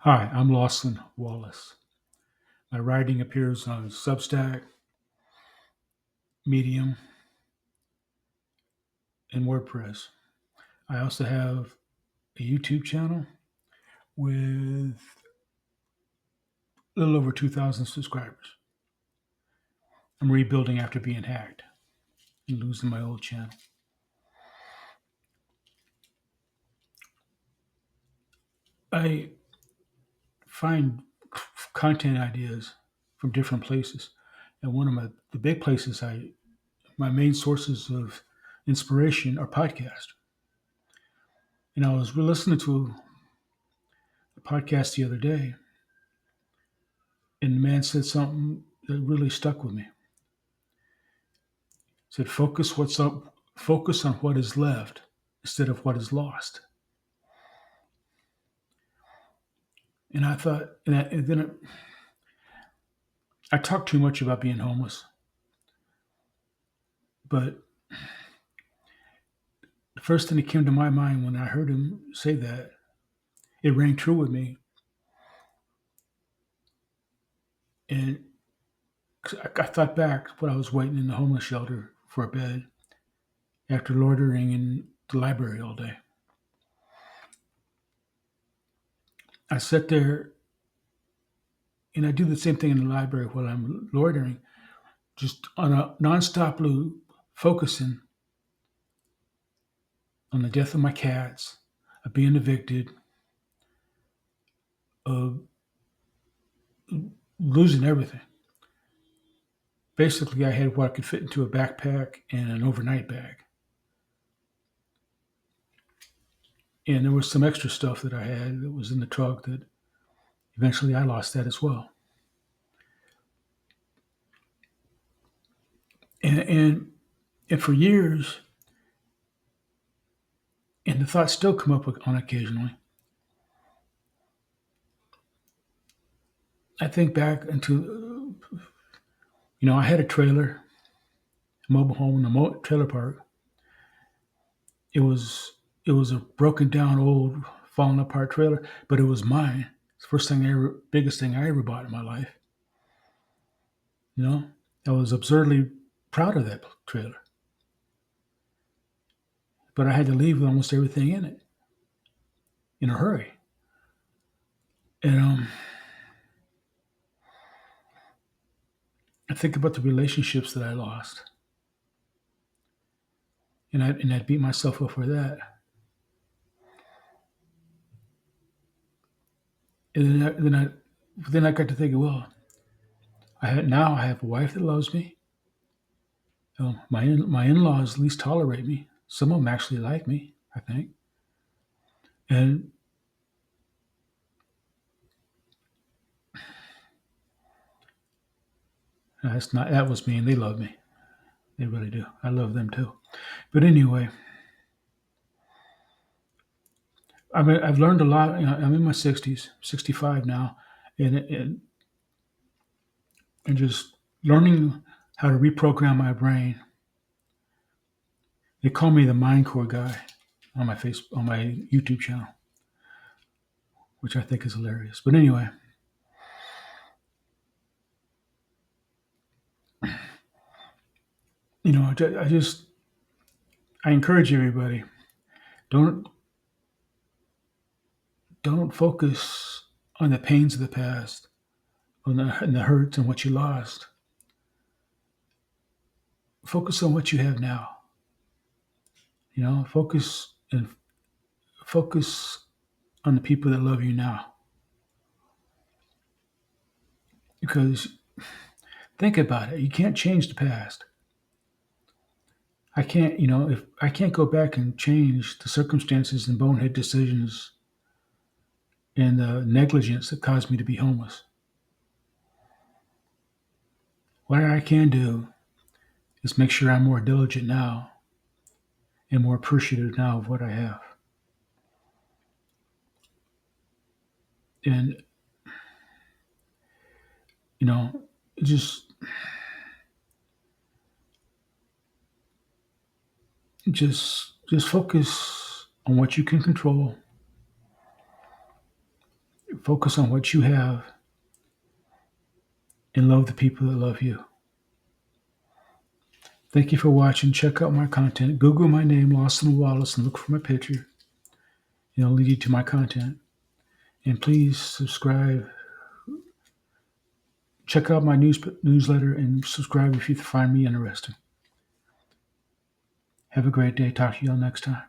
Hi, I'm Lawson Wallace. My writing appears on Substack, Medium, and WordPress. I also have a YouTube channel with a little over 2,000 subscribers. I'm rebuilding after being hacked and losing my old channel. I find content ideas from different places, and one of the big places my main sources of inspiration are podcasts. And I was listening to a podcast the other day, and the man said something that really stuck with me. He said, focus on what is left instead of what is lost." And I thought, and then I talked too much about being homeless, but the first thing that came to my mind when I heard him say that, it rang true with me. And 'cause I thought back when I was waiting in the homeless shelter for a bed after loitering in the library all day. I sat there and I do the same thing in the library while I'm loitering, just on a nonstop loop, focusing on the death of my cats, of being evicted, of losing everything. Basically, I had what could fit into a backpack and an overnight bag. And there was some extra stuff that I had that was in the truck that eventually I lost that as well. And, and for years, and the thoughts still come up on occasionally, I think back into, I had a trailer, a mobile home in a trailer park. It was it was a broken down old falling apart trailer, but it was mine. It's the biggest thing I ever bought in my life. You know, I was absurdly proud of that trailer, but I had to leave with almost everything in it in a hurry. And I think about the relationships that I lost, and I beat myself up for that. And then I got to thinking, well, I have a wife that loves me. My in laws at least tolerate me. Some of them actually like me, I think. And that was me, and they love me. They really do. I love them too. But anyway, I've learned a lot. I'm in my 60s, 65 now, and just learning how to reprogram my brain. They call me the Mind Core guy on my YouTube channel, which I think is hilarious. But anyway, I just I encourage everybody, don't don't focus on the pains of the past, and the hurts and what you lost. Focus on what you have now. Focus on the people that love you now. Because think about it, you can't change the past. I can't, if I can't go back and change the circumstances and bonehead decisions and the negligence that caused me to be homeless. What I can do is make sure I'm more diligent now and more appreciative now of what I have. And, you know, just just focus on what you can control. Focus on what you have and love the people that love you. Thank you for watching. Check out my content. Google my name, Lawson Wallace, and look for my picture. It'll lead you to my content. And please subscribe. Check out my newsletter and subscribe if you find me interesting. Have a great day. Talk to you all next time.